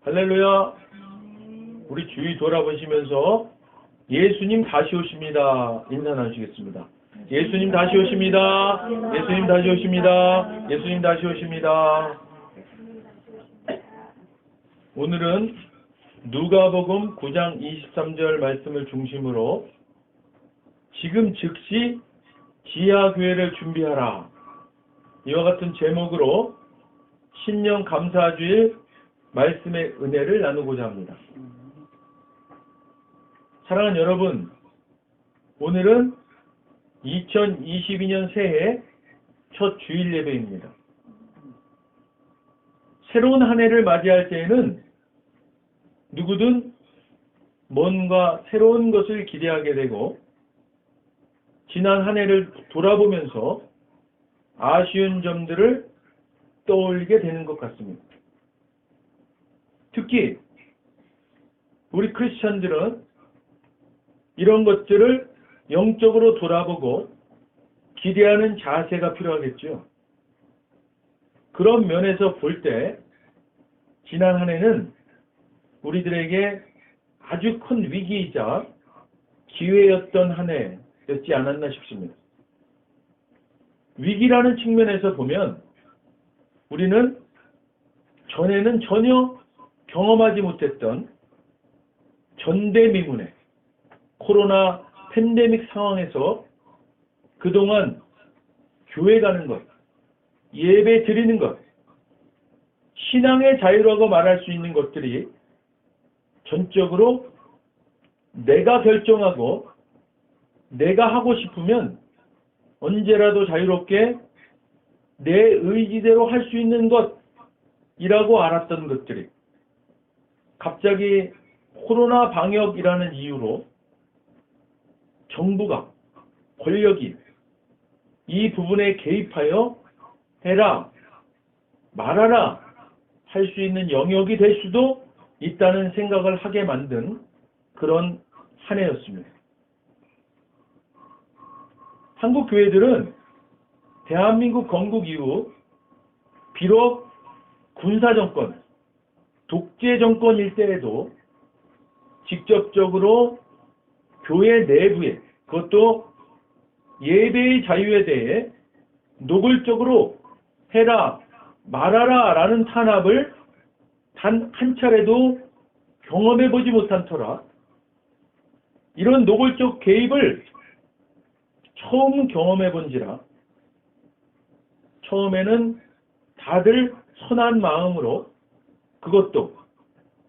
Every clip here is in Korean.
할렐루야. 우리 주위 돌아보시면서 예수님 다시 오십니다. 인사 나누시겠습니다. 예수님 다시 오십니다. 예수님 다시 오십니다. 예수님 다시 오십니다. 오늘은 누가복음 9장 23절 말씀을 중심으로 지금 즉시 지하교회를 준비하라. 이와 같은 제목으로 신년 감사주일 말씀의 은혜를 나누고자 합니다. 사랑하는 여러분, 오늘은 2022년 새해 첫 주일 예배입니다. 새로운 한 해를 맞이할 때에는 누구든 뭔가 새로운 것을 기대하게 되고 지난 한 해를 돌아보면서 아쉬운 점들을 떠올리게 되는 것 같습니다. 특히 우리 크리스천들은 이런 것들을 영적으로 돌아보고 기대하는 자세가 필요하겠죠. 그런 면에서 볼 때 지난 한 해는 우리들에게 아주 큰 위기이자 기회였던 한 해였지 않았나 싶습니다. 위기라는 측면에서 보면 우리는 전에는 전혀 경험하지 못했던 전대미문의 코로나 팬데믹 상황에서 그동안 교회 가는 것, 예배 드리는 것, 신앙의 자유라고 말할 수 있는 것들이 전적으로 내가 결정하고 내가 하고 싶으면 언제라도 자유롭게 내 의지대로 할 수 있는 것이라고 알았던 것들이 갑자기 코로나 방역이라는 이유로 정부가, 권력이 이 부분에 개입하여 해라, 말하라 할 수 있는 영역이 될 수도 있다는 생각을 하게 만든 그런 한 해였습니다. 한국 교회들은 대한민국 건국 이후 비록 군사정권, 독재정권일 때에도 직접적으로 교회 내부에, 그것도 예배의 자유에 대해 노골적으로 해라, 말하라 라는 탄압을 단 한 차례도 경험해보지 못한 터라 이런 노골적 개입을 처음 경험해본지라 처음에는 다들 선한 마음으로 그것도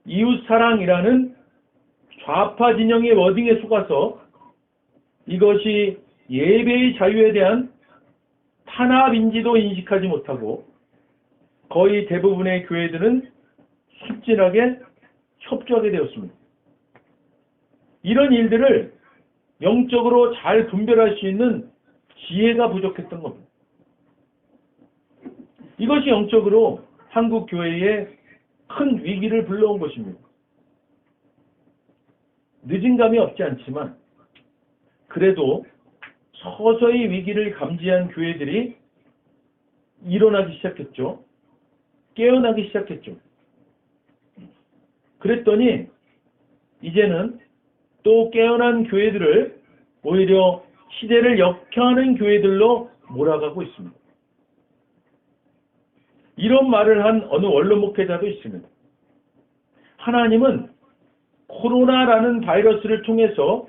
이웃사랑이라는 좌파 진영의 워딩에 속아서 이것이 예배의 자유에 대한 탄압인지도 인식하지 못하고 거의 대부분의 교회들은 습진하게 협조하게 되었습니다. 이런 일들을 영적으로 잘 분별할 수 있는 지혜가 부족했던 겁니다. 이것이 영적으로 한국 교회에 큰 위기를 불러온 것입니다. 늦은 감이 없지 않지만 그래도 서서히 위기를 감지한 교회들이 일어나기 시작했죠. 깨어나기 시작했죠. 그랬더니 이제는 또 깨어난 교회들을 오히려 시대를 역행하는 교회들로 몰아가고 있습니다. 이런 말을 한 어느 원로 목회자도 있습니다. 하나님은 코로나라는 바이러스를 통해서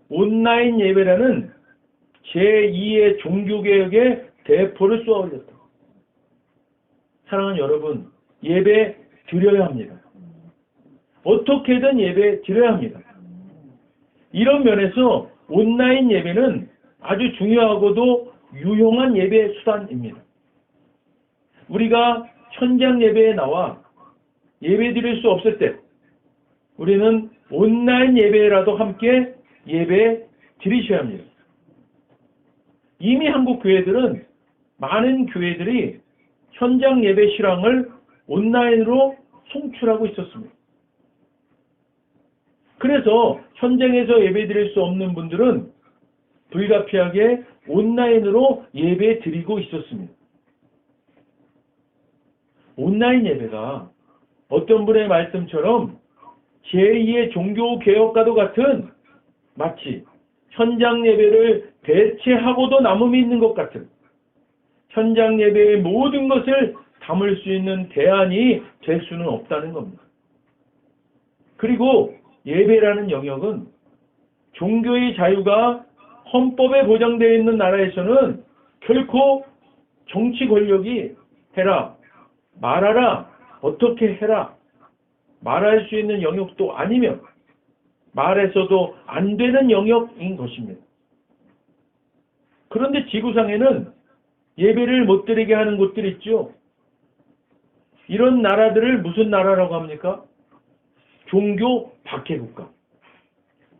온라인 예배라는 제2의 종교개혁의 대포를 쏘아 올렸다. 사랑하는 여러분, 예배 드려야 합니다. 어떻게든 예배 드려야 합니다. 이런 면에서 온라인 예배는 아주 중요하고도 유용한 예배 수단입니다. 우리가 현장 예배에 나와 예배 드릴 수 없을 때 우리는 온라인 예배라도 함께 예배 드리셔야 합니다. 이미 한국 교회들은 많은 교회들이 현장 예배 실황을 온라인으로 송출하고 있었습니다. 그래서 현장에서 예배 드릴 수 없는 분들은 불가피하게 온라인으로 예배 드리고 있었습니다. 온라인 예배가 어떤 분의 말씀처럼 제2의 종교개혁과도 같은 마치 현장 예배를 대체하고도 남음이 있는 것 같은 현장 예배의 모든 것을 담을 수 있는 대안이 될 수는 없다는 겁니다. 그리고 예배라는 영역은 종교의 자유가 헌법에 보장되어 있는 나라에서는 결코 정치 권력이 해라, 말하라, 어떻게 해라 말할 수 있는 영역도 아니며 말해서도 안 되는 영역인 것입니다. 그런데 지구상에는 예배를 못 드리게 하는 곳들이 있죠. 이런 나라들을 무슨 나라라고 합니까? 종교 박해국가.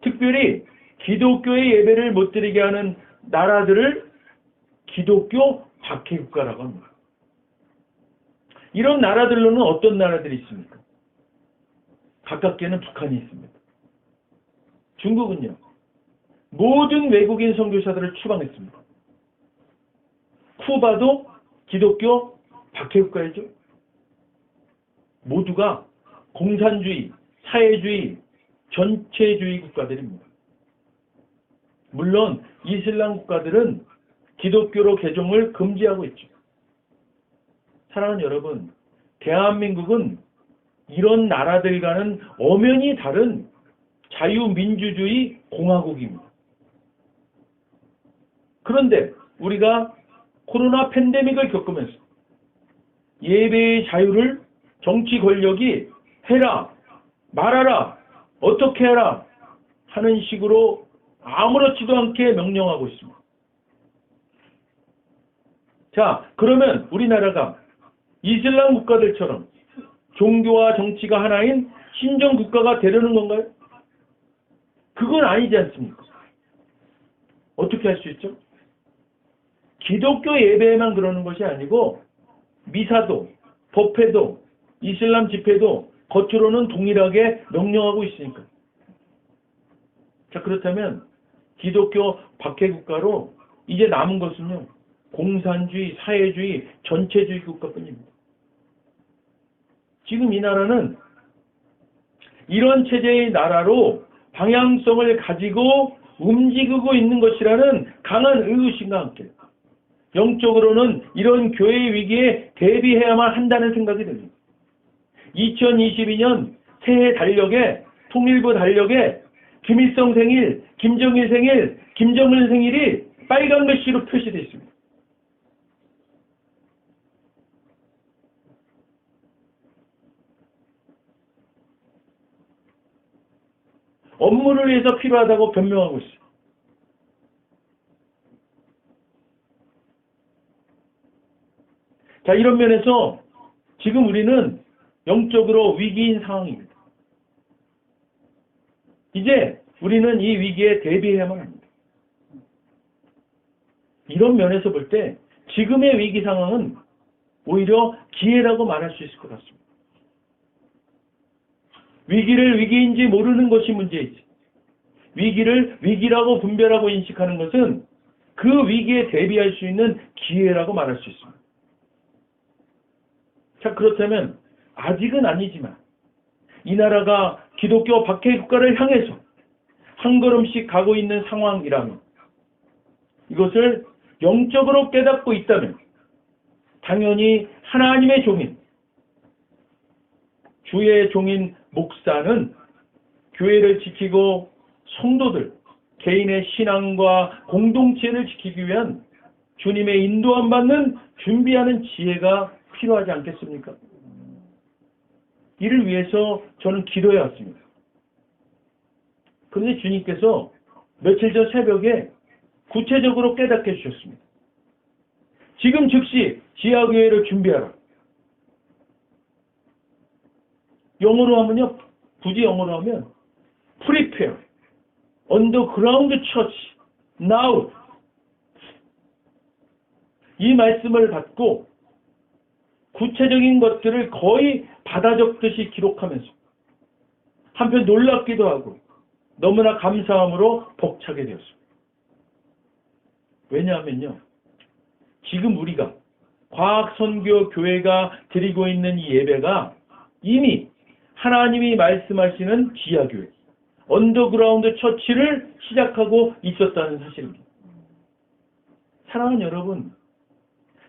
특별히 기독교의 예배를 못 드리게 하는 나라들을 기독교 박해국가라고 합니다. 이런 나라들로는 어떤 나라들이 있습니까? 가깝게는 북한이 있습니다. 중국은요. 모든 외국인 선교사들을 추방했습니다. 쿠바도 기독교 박해국가이죠. 모두가 공산주의, 사회주의, 전체주의 국가들입니다. 물론 이슬람 국가들은 기독교로 개종을 금지하고 있죠. 사랑하는 여러분, 대한민국은 이런 나라들과는 엄연히 다른 자유민주주의 공화국입니다. 그런데 우리가 코로나 팬데믹을 겪으면서 예배의 자유를 정치 권력이 해라, 말하라, 어떻게 해라 하는 식으로 아무렇지도 않게 명령하고 있습니다. 자, 그러면 우리나라가 이슬람 국가들처럼 종교와 정치가 하나인 신정 국가가 되려는 건가요? 그건 아니지 않습니까? 어떻게 할 수 있죠? 기독교 예배에만 그러는 것이 아니고 미사도, 법회도, 이슬람 집회도 겉으로는 동일하게 명령하고 있으니까. 자, 그렇다면 기독교 박해국가로 이제 남은 것은요. 공산주의, 사회주의, 전체주의 국가뿐입니다. 지금 이 나라는 이런 체제의 나라로 방향성을 가지고 움직이고 있는 것이라는 강한 의구심과 함께 영적으로는 이런 교회의 위기에 대비해야만 한다는 생각이 듭니다. 2022년 새해 달력에 통일부 달력에 김일성 생일, 김정일 생일, 김정은 생일이 빨간 글씨로 표시되어 있습니다. 업무를 위해서 필요하다고 변명하고 있어요. 자, 이런 면에서 지금 우리는 영적으로 위기인 상황입니다. 이제 우리는 이 위기에 대비해야만 합니다. 이런 면에서 볼 때 지금의 위기 상황은 오히려 기회라고 말할 수 있을 것 같습니다. 위기를 위기인지 모르는 것이 문제이지. 위기를 위기라고 분별하고 인식하는 것은 그 위기에 대비할 수 있는 기회라고 말할 수 있습니다. 자, 그렇다면 아직은 아니지만 이 나라가 기독교 박해 국가를 향해서 한 걸음씩 가고 있는 상황이라면 이것을 영적으로 깨닫고 있다면 당연히 하나님의 종인 주의 종인 목사는 교회를 지키고 성도들, 개인의 신앙과 공동체를 지키기 위한 주님의 인도함 받는 준비하는 지혜가 필요하지 않겠습니까? 이를 위해서 저는 기도해 왔습니다. 그런데 주님께서 며칠 전 새벽에 구체적으로 깨닫게 해주셨습니다. 지금 즉시 지하교회를 준비하라. 영어로 하면요, 굳이 영어로 하면 prepare, underground church, now. 이 말씀을 받고 구체적인 것들을 거의 받아 적듯이 기록하면서 한편 놀랍기도 하고 너무나 감사함으로 벅차게 되었습니다. 왜냐하면요, 지금 우리가 과학선교교회가 드리고 있는 이 예배가 이미 하나님이 말씀하시는 지하교회, 언더그라운드 처치를 시작하고 있었다는 사실입니다. 사랑하는 여러분,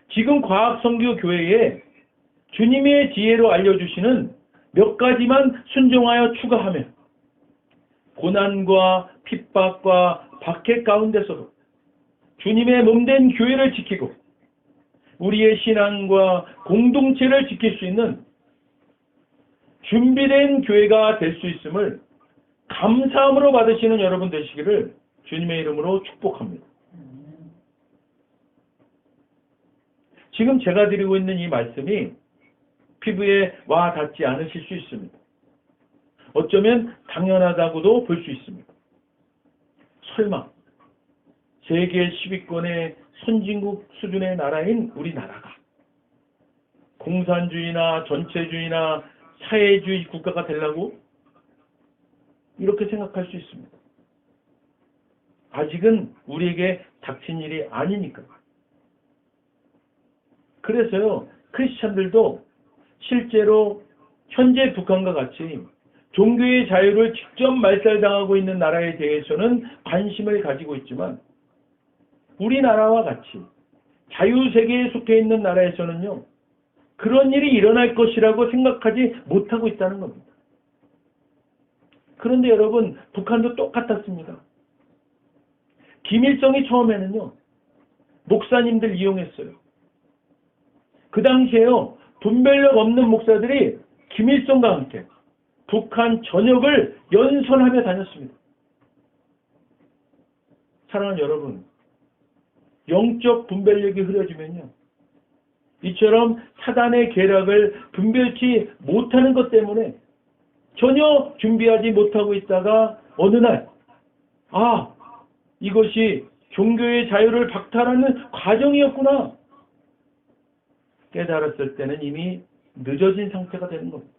지금 과학선교교회에 주님의 지혜로 알려주시는 몇 가지만 순종하여 추가하면 고난과 핍박과 박해 가운데서도 주님의 몸된 교회를 지키고 우리의 신앙과 공동체를 지킬 수 있는 준비된 교회가 될 수 있음을 감사함으로 받으시는 여러분 되시기를 주님의 이름으로 축복합니다. 지금 제가 드리고 있는 이 말씀이 피부에 와 닿지 않으실 수 있습니다. 어쩌면 당연하다고도 볼 수 있습니다. 설마 세계 10위권의 선진국 수준의 나라인 우리나라가 공산주의나 전체주의나 사회주의 국가가 되려고? 이렇게 생각할 수 있습니다. 아직은 우리에게 닥친 일이 아니니까. 그래서요, 크리스찬들도 실제로 현재 북한과 같이 종교의 자유를 직접 말살당하고 있는 나라에 대해서는 관심을 가지고 있지만 우리나라와 같이 자유세계에 속해 있는 나라에서는요, 그런 일이 일어날 것이라고 생각하지 못하고 있다는 겁니다. 그런데 여러분, 북한도 똑같았습니다. 김일성이 처음에는요, 목사님들 이용했어요. 그 당시에요, 분별력 없는 목사들이 김일성과 함께 북한 전역을 연설하며 다녔습니다. 사랑하는 여러분, 영적 분별력이 흐려지면요, 이처럼 사단의 계략을 분별치 못하는 것 때문에 전혀 준비하지 못하고 있다가 어느 날, 이것이 종교의 자유를 박탈하는 과정이었구나 깨달았을 때는 이미 늦어진 상태가 되는 겁니다.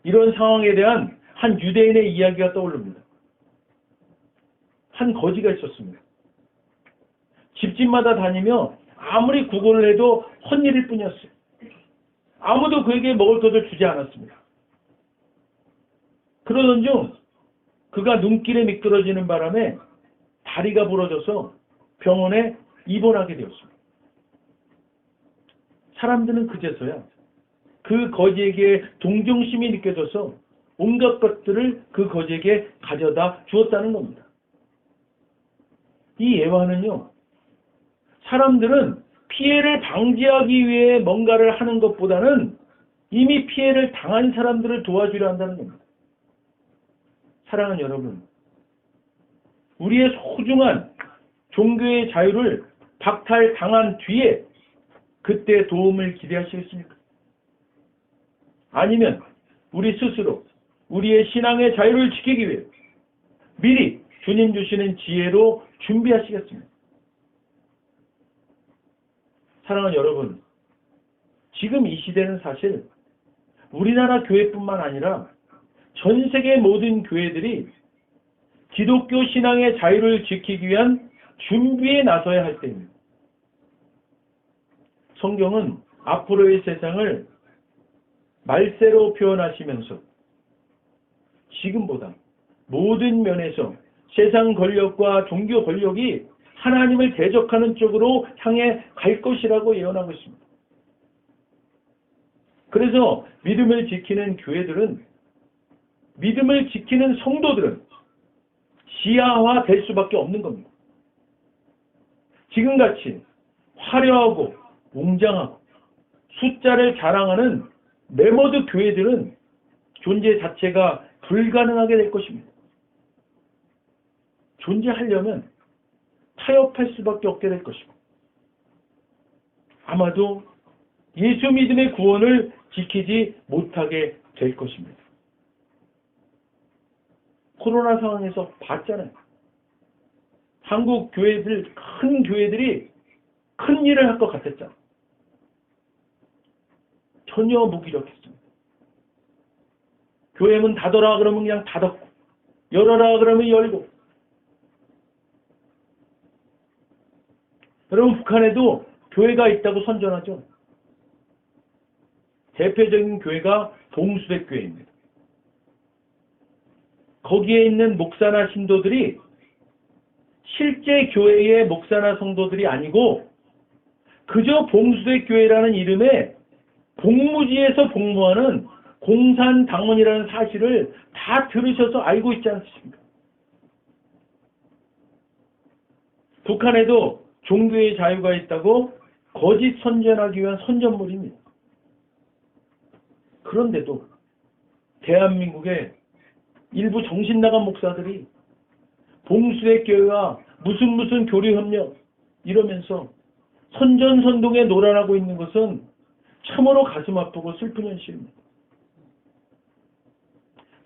이런 상황에 대한 한 유대인의 이야기가 떠오릅니다. 한 거지가 있었습니다. 집집마다 다니며 아무리 구걸을 해도 헛일일 뿐이었어요. 아무도 그에게 먹을 것을 주지 않았습니다. 그러던 중 그가 눈길에 미끄러지는 바람에 다리가 부러져서 병원에 입원하게 되었습니다. 사람들은 그제서야 그 거지에게 동정심이 느껴져서 온갖 것들을 그 거지에게 가져다 주었다는 겁니다. 이 예화는요, 사람들은 피해를 방지하기 위해 뭔가를 하는 것보다는 이미 피해를 당한 사람들을 도와주려 한다는 겁니다. 사랑하는 여러분, 우리의 소중한 종교의 자유를 박탈당한 뒤에 그때 도움을 기대하시겠습니까? 아니면 우리 스스로 우리의 신앙의 자유를 지키기 위해 미리 주님 주시는 지혜로 준비하시겠습니다. 사랑하는 여러분, 지금 이 시대는 사실 우리나라 교회뿐만 아니라 전 세계 모든 교회들이 기독교 신앙의 자유를 지키기 위한 준비에 나서야 할 때입니다. 성경은 앞으로의 세상을 말세로 표현하시면서 지금보다 모든 면에서 세상 권력과 종교 권력이 하나님을 대적하는 쪽으로 향해 갈 것이라고 예언하고 있습니다. 그래서 믿음을 지키는 교회들은, 믿음을 지키는 성도들은 지하화될 수밖에 없는 겁니다. 지금같이 화려하고 웅장하고 숫자를 자랑하는 메모드 교회들은 존재 자체가 불가능하게 될 것입니다. 존재하려면 타협할 수밖에 없게 될 것이고, 아마도 예수 믿음의 구원을 지키지 못하게 될 것입니다. 코로나 상황에서 봤잖아요. 한국 교회들, 큰 교회들이 큰 일을 할 것 같았잖아요. 전혀 무기력했습니다. 교회 문 닫아라 그러면 그냥 닫았고, 열어라 그러면 열고. 여러분, 북한에도 교회가 있다고 선전하죠. 대표적인 교회가 봉수대 교회입니다. 거기에 있는 목사나 신도들이 실제 교회의 목사나 성도들이 아니고 그저 봉수대 교회라는 이름의 복무지에서 복무하는 공산당원이라는 사실을 다 들으셔서 알고 있지 않습니까? 북한에도 종교의 자유가 있다고 거짓 선전하기 위한 선전물입니다. 그런데도 대한민국의 일부 정신 나간 목사들이 봉수대 교회와 무슨 교류협력 이러면서 선전선동에 노란하고 있는 것은 참으로 가슴 아프고 슬픈 현실입니다.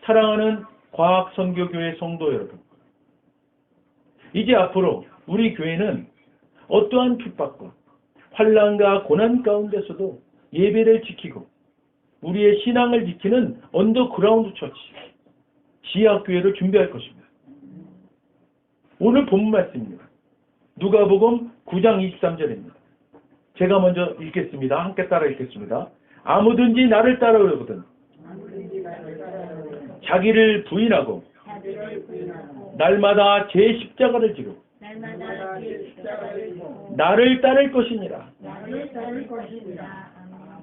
사랑하는 과학선교교회 성도 여러분, 이제 앞으로 우리 교회는 어떠한 핍박과 환난과 고난 가운데서도 예배를 지키고 우리의 신앙을 지키는 언더그라운드 처치, 지하교회를 준비할 것입니다. 오늘 본문 말씀입니다. 누가복음 9장 23절입니다. 제가 먼저 읽겠습니다. 함께 따라 읽겠습니다. 아무든지 나를 따라오려거든 자기를 부인하고 날마다 제 십자가를 지고 나를 따를 것이니라.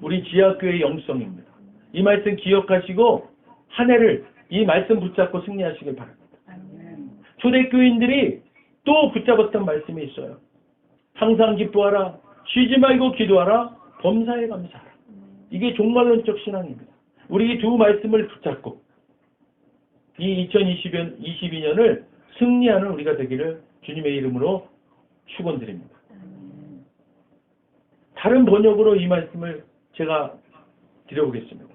우리 지하교회의 영성입니다. 이 말씀 기억하시고 한 해를 이 말씀 붙잡고 승리하시길 바랍니다. 초대교인들이 또 붙잡았던 말씀이 있어요. 항상 기뻐하라. 쉬지 말고 기도하라. 범사에 감사하라. 이게 종말론적 신앙입니다. 우리 이 두 말씀을 붙잡고 이 2022년을 승리하는 우리가 되기를 주님의 이름으로 축원드립니다. 다른 번역으로 이 말씀을 제가 드려보겠습니다.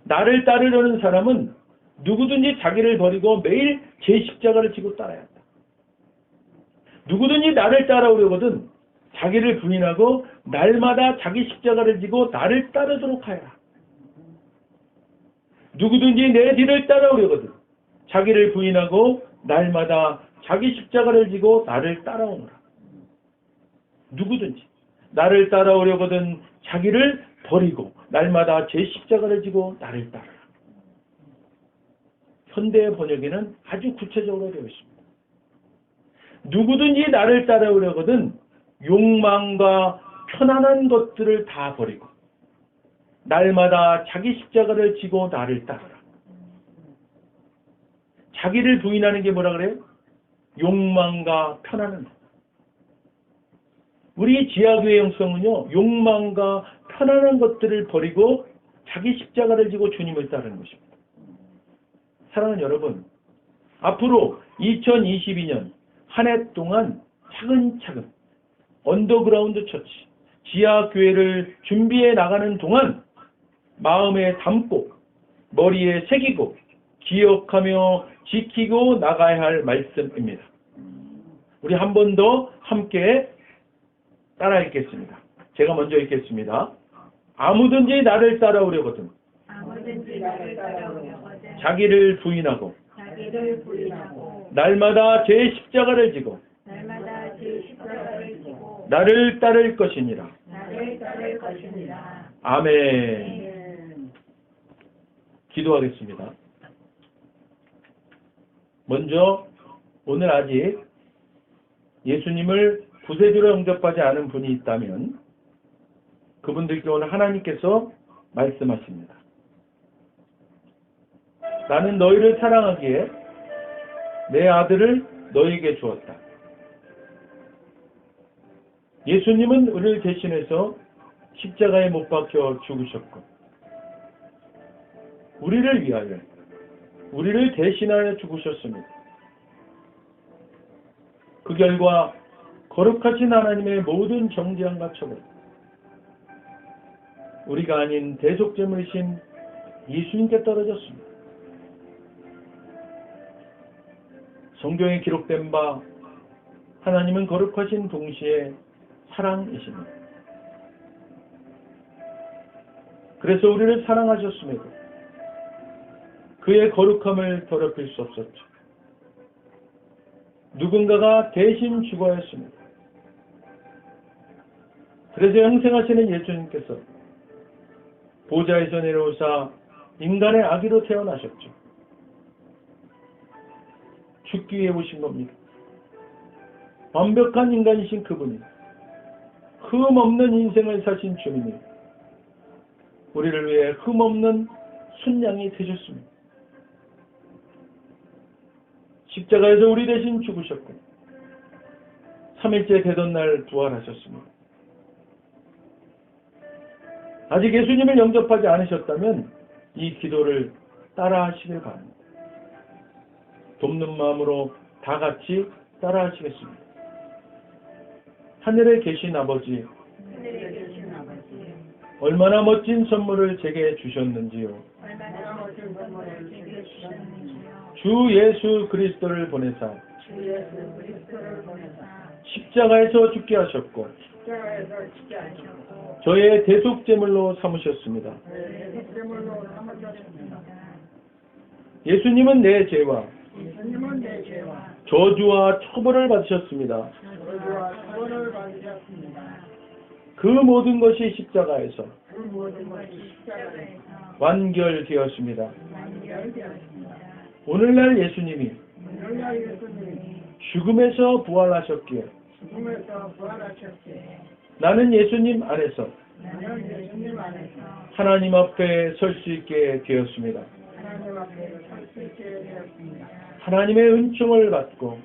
나를 따르려는 사람은 누구든지 자기를 버리고 매일 제 십자가를 지고 따라야 한다. 누구든지 나를 따라오려거든 자기를 부인하고 날마다 자기 십자가를 지고 나를 따르도록 하여라. 누구든지 내 뒤를 따라오려거든 자기를 부인하고 날마다 자기 십자가를 지고 나를 따라오너라. 누구든지 나를 따라오려거든 자기를 버리고 날마다 제 십자가를 지고 나를 따르라. 현대 번역에는 아주 구체적으로 되어 있습니다. 누구든지 나를 따라오려거든 욕망과 편안한 것들을 다 버리고 날마다 자기 십자가를 지고 나를 따르라. 자기를 부인하는 게 뭐라 그래요? 욕망과 편안한 것. 우리 지하교회 영성은요, 욕망과 편안한 것들을 버리고 자기 십자가를 지고 주님을 따르는 것입니다. 사랑하는 여러분, 앞으로 2022년 한 해 동안 차근차근 언더그라운드 처치, 지하교회를 준비해 나가는 동안 마음에 담고 머리에 새기고 기억하며 지키고 나가야 할 말씀입니다. 우리 한 번 더 함께 따라 읽겠습니다. 제가 먼저 읽겠습니다. 아무든지 나를 따라오려거든 자기를 부인하고 날마다 제 십자가를 지고 나를 따를 것이니라. 아멘. 기도하겠습니다. 먼저 오늘 아직 예수님을 구세주로 영접하지 않은 분이 있다면 그분들께 오늘 하나님께서 말씀하십니다. 나는 너희를 사랑하기에 내 아들을 너희에게 주었다. 예수님은 우리를 대신해서 십자가에 못 박혀 죽으셨고 우리를 위하여 우리를 대신하여 죽으셨습니다. 그 결과 거룩하신 하나님의 모든 정죄함과 처벌 우리가 아닌 대속제물이신 예수님께 떨어졌습니다. 성경에 기록된 바 하나님은 거룩하신 동시에 사랑이십니다. 그래서 우리를 사랑하셨음에도 그의 거룩함을 더럽힐 수 없었죠. 누군가가 대신 죽어야 했습니다. 그래서 영생하시는 예수님께서 보좌에서 내려오사 인간의 아기로 태어나셨죠. 죽기 위해 오신 겁니다. 완벽한 인간이신 그분이 흠없는 인생을 사신 주님이 우리를 위해 흠없는 순양이 되셨습니다. 십자가에서 우리 대신 죽으셨고 3일째 되던 날 부활하셨습니다. 아직 예수님을 영접하지 않으셨다면 이 기도를 따라 하시길 바랍니다. 돕는 마음으로 다 같이 따라 하시겠습니다. 하늘에 계신 아버지, 얼마나 멋진 선물을 제게 주셨는지요. 주 예수 그리스도를 보내사 십자가에서 죽게 하셨고 저의 대속제물로 삼으셨습니다. 예수님은 내 죄와 저주와 처벌을 받으셨습니다. 그 모든 것이 십자가에서 완결되었습니다. 오늘날 예수님이 죽음에서 부활하셨기에 나는 예수님 안에서 하나님 앞에 설 수 있게 되었습니다. 하나님의 은총을 받고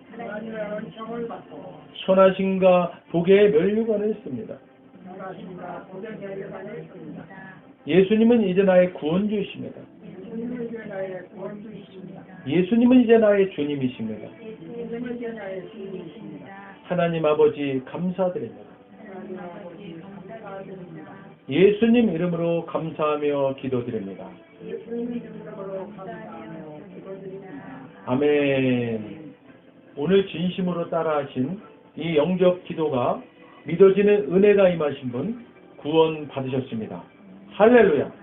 선하심과 복의 면류관을 했습니다. 예수님은 이제 나의 구원주이십니다. 예수님은 이제 나의 주님이십니다. 하나님 아버지 감사드립니다. 예수님 이름으로 감사하며 기도드립니다. 아멘. 오늘 진심으로 따라하신 이 영접 기도가 믿어지는 은혜가 임하신 분 구원 받으셨습니다. 할렐루야.